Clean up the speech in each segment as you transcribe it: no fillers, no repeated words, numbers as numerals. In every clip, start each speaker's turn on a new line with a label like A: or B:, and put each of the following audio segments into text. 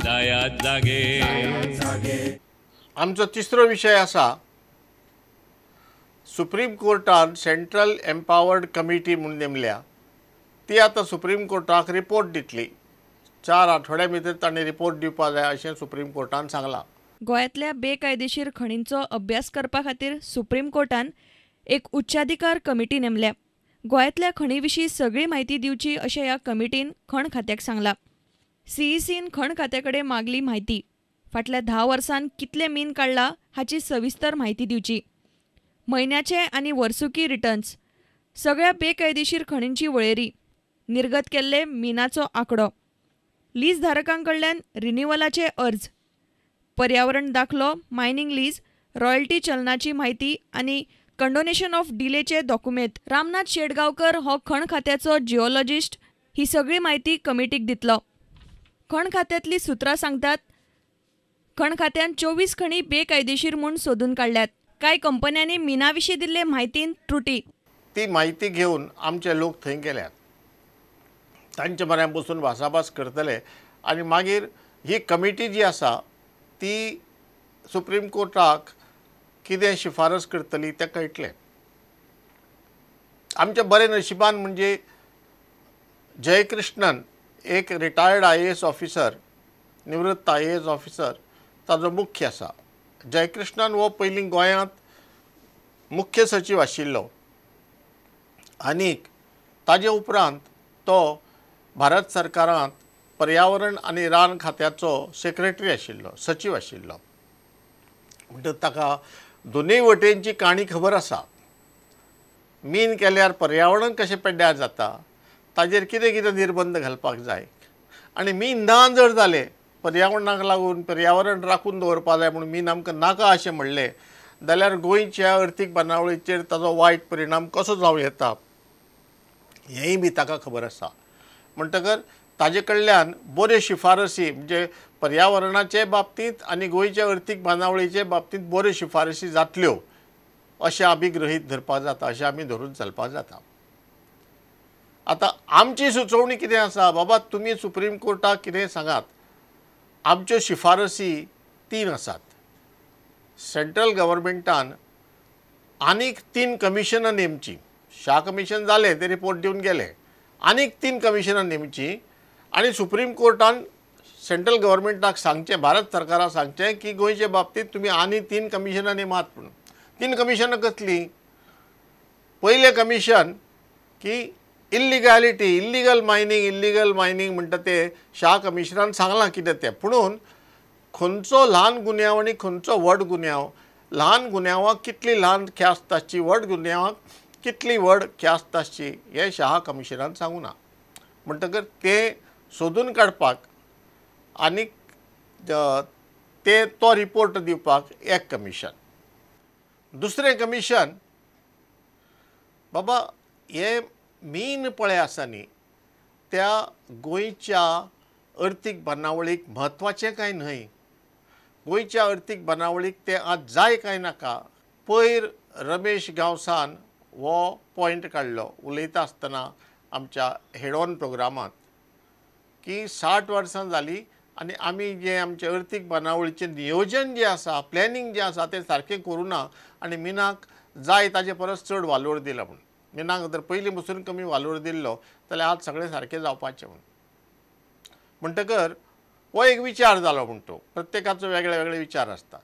A: जायात जागे
B: आमचो तिसरो विशय आसा सुप्रीम कोर्टान सेंट्रल एम्पावर्ड कमिटी म्हणून नेमल्या ती आतां सुप्रीम कोर्टाक रिपोर्ट दितली 4 आठवड्यां भितर तांणी रिपोर्ट दिवपाक जाय अशें सुप्रीम कोर्टान सांगलां.
C: गोंयांतल्या बेकायदेशीर खणींचो अभ्यास करपा खातीर सुप्रीम कोर्टान एक उच्चाधिकार कमिटी नेमल्या. गोंयांतल्या खणी विशीं सगळी म्हायती दिवची अशें ह्या कमिटीन खण खात्याक सांगलां. सीईसीन खण खात्या कडेन मागली म्हायती. फाटल्या 10 वर्सांत कितले मीन काडला हाची सविस्तर म्हायती दिवची. म्हयन्याचे आनी वर्सुकी रिटर्न्स, सगळ्या बेकायदेशीर खणींची वळेरी, निर्गत केल्ले मिनाचो आंकडो, लीज धारकां कडल्यान रिन्युवलाचे अर्ज, पर्यावरण दाखलो, मायनिंग लीज, रॉयल्टी चलनाची म्हायती आनी कंडोनेशन ऑफ डिलेचे डॉक्युमेंट. रामनाथ शेटगांवकर हो खण खात्याचो जिओलॉजिस्ट ही सगळी म्हायती कमिटीक दितलो. खण खात्यांतली सुत्रां सांगतात खण खात्यान 24 खणी बेकायदेशीर म्हूण सोदून काडल्यात. कांय कंपन्यांनी मिना विशीं दिल्ले म्हायतीन त्रुटी.
B: ती म्हायती घेवन आमचे लोक थंय गेल्यात. तांचे म्हऱ्यान बसून भासाभास करतले आनी मागीर ही कमिटी जी आसा ती सुप्रीम कोर्टाक कितें शिफारस करतली तें कळटलें. आमच्या बरे नशिबान म्हणजे जयकृष्णन एक रिटायर्ड IAS ऑफिसर, निवृत्त IAS ऑफिसर ताजो मुख्य आसा. जयकृष्णन हो पयलीं गोंयांत मुख्य सचीव आशिल्लो आनीक ताजे उपरांत तो भारत सरकारांत पर्यावरण आनी रान खात्याचो सेक्रेटरी आशिल्लो, सचीव आशिल्लो. म्हणटच ताका दोनूय वटेनची काणी खबर आसा. मीन केल्यार पर्यावरण कशें पेड्ड्यार जाता, ताजेर कितें कितें निर्बंध घालपाक जाय आनी मीन ना जर जालें, पर्यावरणाक लागून पर्यावरण राखून दवरपा जाय म्हणून मीन आमकां नाका अशें म्हणलें जाल्यार गोंयच्या अर्थीक बांदावळीचेर ताजो वायट परिणाम कसो जावं येता हेंय बी ताका खबर आसा. म्हणटकर ताजे कडल्यान बऱ्यो शिफारसी म्हणजे पर्यावरणाचे बाबतींत आनी गोंयच्या अर्थीक बांदावळीचे बाबतींत बऱ्यो शिफारसी जातल्यो अशें आमी गृहीत धरपाक जाता, अशें आमी धरून चलपाक जाता. आतां आमची सुचोवणी कितें आसा, बाबा तुमी सुप्रीम कोर्टाक कितें सांगात. आमच्यो शिफारसी 3 आसात. सेंट्रल गव्हर्मेंटान आनीक 3 कमिशनां नेमची. शाह कमिशन जालें, ते रिपोर्ट दिवन गेले. आनीक 3 कमिशनां नेमची आनी सुप्रीम कोर्टान सेंट्रल गव्हर्मेंटाक सांगचें, भारत सरकाराक सांगचें की गोंयचे बाबतींत तुमी आनी 3 कमिशनां नेमात म्हणून. 3 कमिशनां कसलीं? पयलें कमिशन की इल्लीगल मायनींग म्हणटा तें शाह कमिशनान सांगलां कितें तें. पुणून खंयचो ल्हान गुन्यांव आनी खंयचो व्हड गुन्यांव, ल्हान गुन्यांवाक कितली ल्हान ख्यास्त आसची, व्हड गुन्यांवाक कितली व्हड ख्यास्त आसची हें शाह कमिशनान सांगूना. म्हणटकर तें सोदून काडपाक आनीक तो रिपोर्ट दिवपाक एक कमिशन. दुसरें कमिशन, बाबा हे मीन पळय आसा न्ही त्या गोंयच्या अर्थीक बांदावळीक म्हत्वाचें काय न्हय. गोंयच्या अर्थीक बांदावळीक तें आज जाय काय नाका. पयर रमेश गांवसान हो पॉयंट काडलो उलयता आसतना आमच्या हेड ऑन प्रोग्रामांत की 60 वर्सां जालीं आनी आमी जें आमचें अर्थीक बांदावळीचें नियोजन जें आसा, प्लॅनिंग जें आसा तें सारकें करुना आनी मिनाक जाय ताचे परस चड वालोर दिला म्हणून. मिनाक जर पयलीं पसून कमी वालोर दिल्लो जाल्यार आज सगळें सारकें जावपाचें म्हणून. म्हणटकर हो एक विचार जालो म्हणटो. प्रत्येकाचो वेगळे वेगळे विचार आसतात.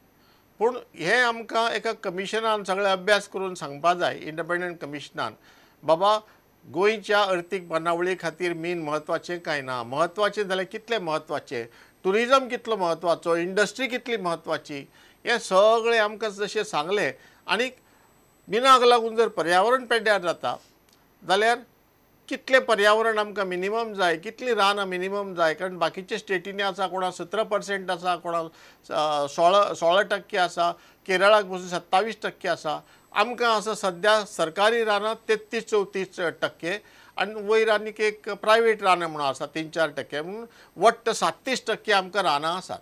B: पूण हें आमकां एका कमिशनान सगळे अभ्यास करून सांगपा जाय, इंडिपेंडंट कमिशनान, बाबा गोंयच्या अर्थीक बांदावळी खातीर मीन म्हत्वाचें काय ना, म्हत्वाचें जाल्यार कितलें म्हत्वाचें, टुरिजम कितलो म्हत्वाचो, इंडस्ट्री कितली म्हत्वाची, हें सगळें आमकां जशें सांगलें. आनीक मिनाक लागून जर पर्यावरण पेड्ड्यार जाता जाल्यार कितलें पर्यावरण आमकां मिनिमम जाय, कितली रान मिनिमम जाय. कारण बाकीचे स्टेटींनी आसा, कोणाक 17% आसा, कोणाक 16% आसा, केरळाक पसून 27% आसा. आमकां आसा सद्या सरकारी रानां 33-34% आनी वयर आनीक एक प्रायवेट रानां म्हणून आसा 3-4% म्हणून वट्ट 37% आमकां रानां आसात.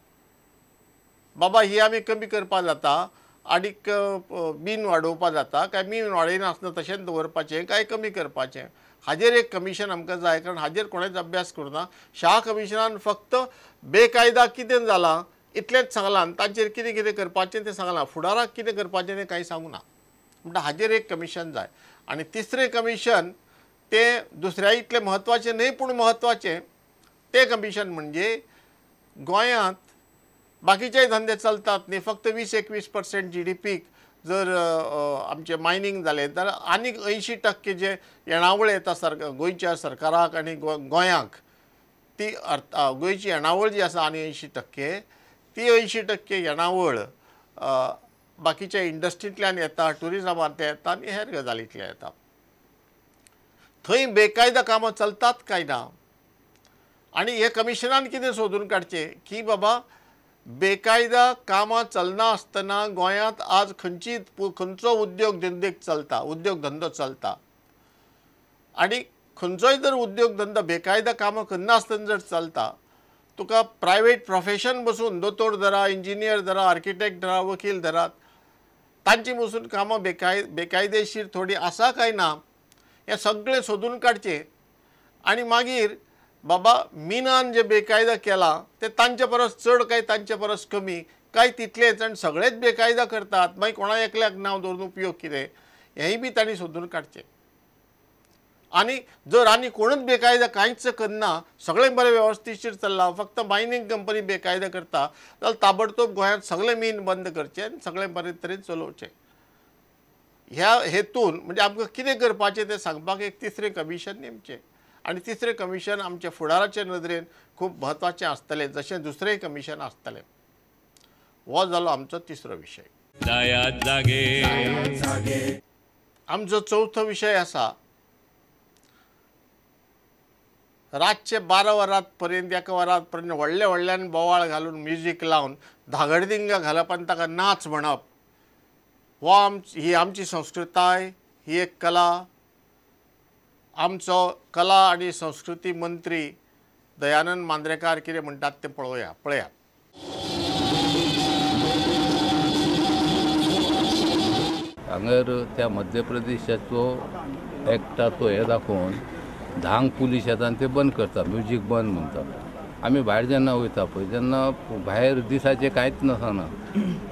B: बाबा ही आमी कमी करपा जाता आनीक मीन वाडोवपा जाता काय मीन वाडयनासतना तशेंच दवरपाचें काय कमी करपाचें हाजेर एक कमिशन आमकां जाय, कारण हाजेर कोणेच अभ्यास करना. शाह कमिशनान फक्त बेकायदा कितें जालां इतलेंच सांगलां आनी तांचेर कितें कितें करपाचें तें सांगलां. फुडाराक कितें करपाचें तें कांय सांगूं ना. म्हणटा हाजेर एक कमिशन जाय. आनी तिसरें कमिशन तें दुसऱ्या इतलें म्हत्वाचें न्हय पूण म्हत्वाचें तें कमिशन म्हणजे गोंयांत बाकीचेय धंदे चलतात न्ही. फक्त 20-21% GDPक जर आमचें मायनींग जालें जाल्यार आनीक 80% जे येणावळ येता गोंयच्या सरकाराक आनी गोंयांक ती गोंयची येणावळ जी आसा आनी 80% ती 80% येणावळ बाकीच्या इंडस्ट्रींतल्यान येता, टुरिजमांत येता आनी हेर गजालींतल्यान येता. थंय बेकायदा कामां चलतात काय ना. आनी हे कमिशनान कितें सोदून काडचें की बाबा बेकायदा कामां चलना आसतना गोंयांत आज खंयचो उद्योग धंदो चलता आनी खंयचोय जर उद्योग धंदो बेकायदा कामां करना आसतना जर चलता, तुका प्रायवेट प्रोफेशन बसून दोतोर धरा, इंजिनियर धरा, आर्किटेक्ट धरा, वकील धरात, तांची बसून कामां बेकायदेशीर थोडी आसा काय ना हें सगळें सोदून काडचें. आनी मागीर बाबा मिनान जे बेकायदा केला ते तांचे परस चड काय तांचे परस कमी काय तितलेच आनी सगळेच बेकायदा करतात, मागीर कोणा एकल्याक नांव दवरून उपयोग कितें हेंय बी तांणी सोदून काडचें. आनी जर आनी कोणूच बेकायदा कांयच करना, सगळें बरें वेवस्थितशीर चल्लां, फक्त मायनींग कंपनी बेकायदा करता, जाल्यार ताबडतोब गोंयांत सगळे मीन बंद करचे आनी सगळें बरे तरेन चलोवचें. ह्या हेतून म्हणजे आमकां कितें करपाचें तें सांगपाक एक तिसरें कमिशन नेमचें. आनी तिसरें कमिशन आमच्या फुडाराचे नदरेन खूब म्हत्वाचें आसतलें, जशें दुसरेंय कमिशन आसतलें. हो जालो आमचो तिसरो विशय.
A: जायात जागे
B: आमचो चवथो विशय आसा रातचे 12 वरां पर्यंत 1 वरां पर्यंत व्हडल्यान बोवाळ घालून म्युजीक लावन धागडदिंगा घालप आनी ताका नाच म्हणप. ही आमची संस्कृताय, ही एक कला. आमचो कला आनी संस्कृती मंत्री दयानंद मांद्रेकार कितें म्हणटात तें पळयात.
D: हांगर त्या मध्य प्रदेशाचो एक्टाचो हे दाखोवन धांक पुलीस येता आनी ते बंद करता, म्युजीक बंद म्हणटा. आमी भायर जेन्ना वयता पळय तेन्ना भायर दिसाचें कांयच नसना,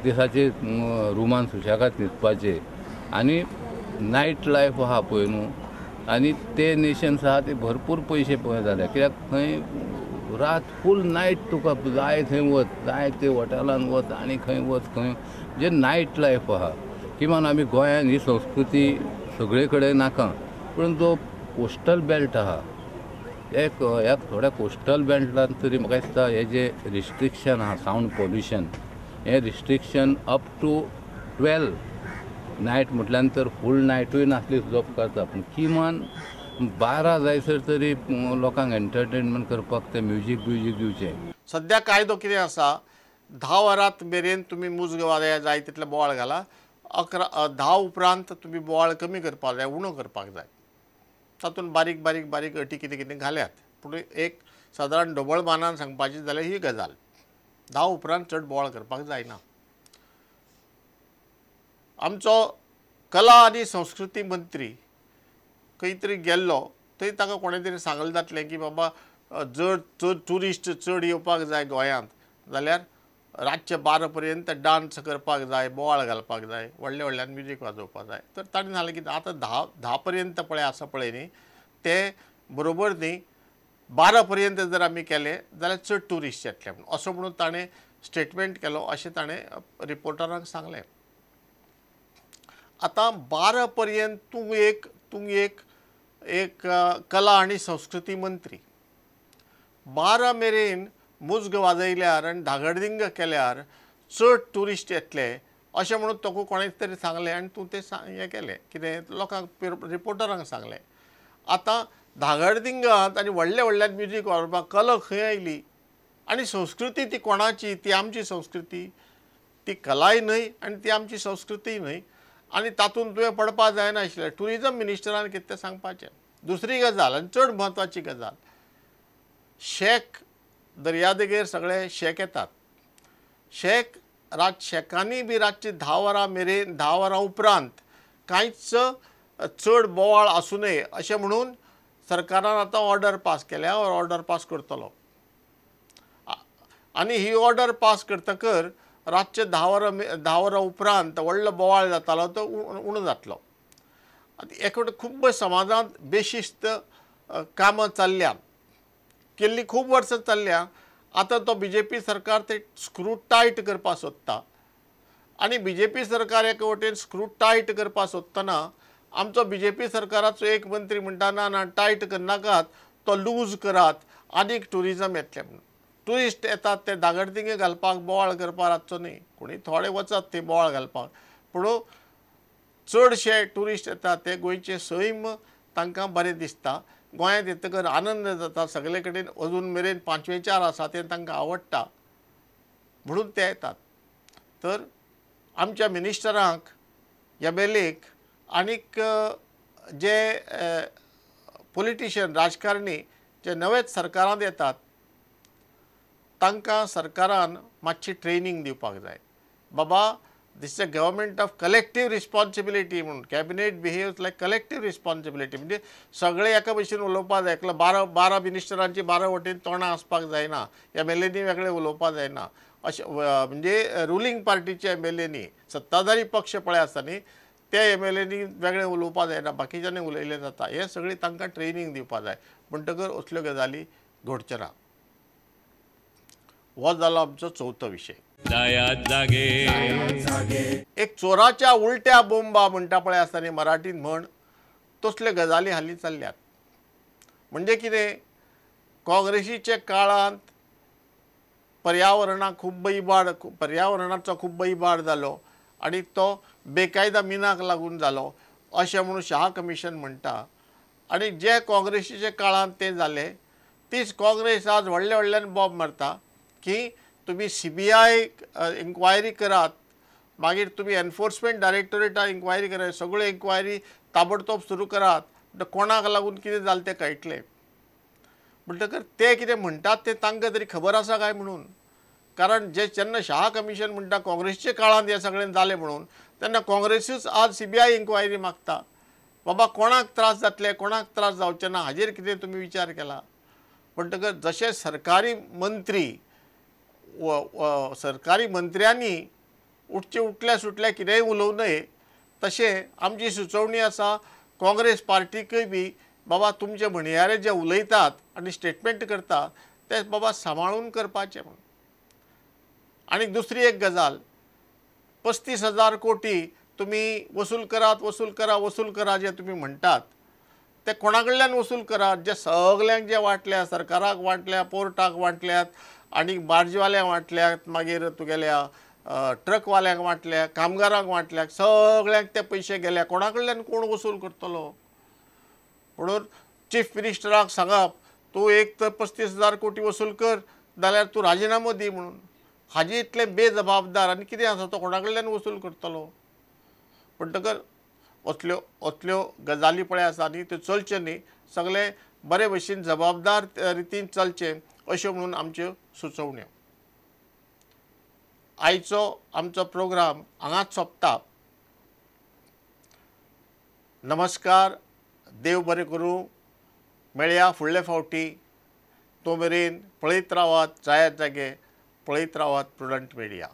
D: दिसाचे रुमान सुशेगाद न्हिदपाचें. आनी नायट लायफ आहा पळय न्हू, आनी ते नेशन्स आहा ते भरपूर पयशे जाले, कित्याक थंय रात फूल नायट तुका जाय थंय वच, जाय ते हॉटेलान वच आनी खंय वच, खंय जे नायट लायफ आहा. किमान आमी गोंयांत ही संस्कृती सगळे कडेन नाका, पूण जो कोस्टल बेल्ट आहा ह्या थोड्या कोस्टल बेल्टान तरी म्हाका दिसता हे जे रिस्ट्रिक्शन आहा सावंड पोल्युशन, हे रिस्ट्रिक्शन अप टू 12 नायट म्हटल्यार तर फूल नायटूय नासली सुद्दां उपकारता, पूण किमान 12 जायसर तरी लोकांक एंटरटेनमेंट करपाक ते म्युजीक दिवचें.
B: सद्या कायदो कितें आसा, 10 वरां मेरेन तुमी मुजग वाजया, जाय तितले बोवाळ घाला. 10 उपरांत तुमी बोवाळ कमी करपाक जाय, उणो करपाक जाय. तातूंत बारीक अटी कितें घाल्यात, पूण एक सादारण ढोबळ मानान सांगपाचें जाल्यार ही गजाल 10 उपरांत चड बोवाळ करपाक जायना. आमचो कला आनी संस्कृती मंत्री खंय तरी गेल्लो, थंय ताका कोणें तरी सांगलें जातलें की बाबा जर ट्युरिस्ट चड येवपाक जाय गोंयांत जाल्यार रातचे 12 पर्यंत डान्स करपाक जाय, बोवाळ घालपाक जाय, व्हडल्यान म्युजीक वाजोवपाक जाय. तर ताणें सांगलें की आतां 10 पर्यंत पळय आसा पळय न्ही ते बरोबर न्ही, 12 पर्यंत जर आमी केलें जाल्यार चड ट्युरिस्ट येतले म्हणून, असो म्हणून ताणें स्टेटमेंट केलो अशें ताणें रिपोर्टरांक सांगलें. आतां 12 पर्यंत तूं एक कला आनी संस्कृती मंत्री 12 मेरेन मुजग वाजयल्यार आनी धागडदिंग केल्यार चड ट्युरिस्ट येतले अशें म्हणून तोकू कोणें तरी सांगलें आनी तूं तें हें केलें, कितें लोकांक रिपोर्टरांक सांगलें. आतां धागडदिंगांत आनी व्हडल्यान म्युजीक वाजोवपाक कला खंय आयली आनी संस्कृती ती कोणाची, ती आमची संस्कृती, ती कलाय न्हय आनी ती आमची संस्कृतीय न्हय. आनी तातूंत तुवें पडपा जायनाशिल्लें. ट्युरिजम मिनिस्टरान कितें तें सांगपाचें. दुसरी गजाल आनी चड म्हत्वाची गजाल, शेक दर्यादेगेर सगळे शेक येतात. शेकांनी बी रातचे 10 वरां मेरेन 10 वरां उपरांत कांयच चड बोवाळ आसूं नये अशें म्हणून सरकारान आतां ऑर्डर पास केल्या ऑर्डर पास करतलो आनी ही ऑर्डर पास करतकर रातचे 10 वरां उपरांत व्हडलो बोवाळ जातालो तो उणो जातलो. एक खूब समाजांत बेशिस्त कामां चल्ल्यात, केल्ली खूब वर्सां चल्ल्या. आतां तो BJP सरकार ते स्क्रू टायट करपाक सोदता आनी BJP सरकार एके वटेन स्क्रू टायट करपाक सोदतना आमचो BJP सरकाराचो एक मंत्री म्हणटा ना ना टायट करनाकात, तो लूज करात, आनीक ट्युरिजम येतलें म्हणून. ट्युरिस्ट येतात ते दागडदिंगे घालपाक, बोवाळ करपाक रातचो न्ही, कोणी थोडे वचत ते बोवाळ घालपाक, पूण चडशे ट्युरिस्ट येतात ते गोंयचे सैम तांकां बरें दिसता. गोंयांत येतकर आनंद जाता, सगळे कडेन अजून मेरेन 5वेचार आसा ते तांकां आवडटा म्हणून ते येतात. तर आमच्या मिनिस्टरांक, MLAक आनीक जे पॉलिटिशियन राजकारणी जे नवेच सरकारांत येतात तांकां सरकारान मातशी ट्रेनिंग दिवपाक जाय. बाबा this is a government of collective responsibility म्हणून. Cabinet behaves like collective responsibility, म्हणजे सगळे एका भशेन उलोवपाक जाय. एकलो 12 मिनिस्टरांची 12 वटेन तोंडां आसपाक जायना, MLAनी वेगळे उलोवपाक जायना. अशें म्हणजे रुलींग पार्टीचे MLAनी, सत्ताधारी पक्ष पळय आसा न्ही ते MLAनी वेगळे उलोवपाक जायना, बाकीच्यांनी उलयलें जाता. हे सगळी तांकां ट्रेनिंग दिवपाक जाय. म्हणटकर असल्यो गजाली घडच्यो ना. हो जालो आमचो चवथो विशय.
A: जायात जागे
B: एक चोराच्या उलट्या बोंबा म्हणटा पळय आसता न्ही मराठीन म्हण, तसल्यो गजाली हालीं चल्ल्यात. म्हणजे कितें, काँग्रेसीच्या काळांत पर्यावरणाचो खूब इबाड जालो आनी तो बेकायदा मिनाक लागून जालो अशें म्हणून शाह कमिशन म्हणटा. आनी जे काँग्रेसीच्या काळांत तें जालें तीच काँग्रेस आज व्हडल्यान बॉम्ब मारता की तुमी CBI इन्क्वायरी करात, मागीर तुमी एनफोर्समेंट डायरेक्टोरेटान इन्क्वायरी करात, सगळ्यो इन्क्वायरी ताबडतोब सुरू करात. कोणाक लागून कितें जालें तें कळटलें. म्हणटकर ते कितें म्हणटात तें तांकां तरी खबर आसा काय म्हणून. कारण जेन्ना शाह कमिशन म्हणटा काँग्रेसीच्या काळांत हें सगळें जालें म्हणून, तेन्ना काँग्रेसूच आज CBI इन्क्वायरी मागता. बाबा कोणाक त्रास जातले, कोणाक त्रास जावचे ना हाजेर कितें तुमी विचार केला. म्हणटकर जशे सरकारी मंत्र्यांनी उठल्या सुटल्या कितेंय उलोवं नये, तशें आमची सुचोवणी आसा काँग्रेस पार्टीकय बी, बाबा तुमचे म्हणयारे जे उलयतात आनी स्टेटमेंट करतात ते बाबा सांबाळून करपाचें म्हणून. आनी दुसरी एक गजाल, 35,000 कोटी तुमी वसूल करा जे तुमी म्हणटात ते कोणा कडल्यान वसूल करात. जे सगल्यांक जे वांटल्या, सरकाराक वांटल्या, पोर्टाक वांटल्यात, आनी बार्जवाल्यांक वांटल्यात, मागीर तुगेल्या ट्रकवाल्यांक वांटल्या, कामगारांक वांटल्यात, सगळ्यांक ते पयशे गेल्या. कोणा कडल्यान कोण वसूल करतलो. म्हणून चीफ मिनिस्टराक सांगप तूं एक तर 35,000 कोटी वसूल कर जाल्यार तूं राजिनामो दी म्हणून. हाजी इतलें बेजबाबदार आनी कितें आसा तो कोणा कडल्यान वसूल करतलो. म्हणटकर असल्यो गजाली पळय आसा न्ही त्यो चलच्यो न्ही, सगळे बरे भशेन जबाबदार रितीन चलचें अश्यो म्हणून आमच्यो सुचोवण्यो. आयचो आमचो प्रोग्राम हांगाच सोंपता. नमस्कार, देव बरें करूं. मेळया फुडले फावटी. तो मेरेन पळयत रावात जायात जागे, पळयत रावात प्रुडंट मिडिया.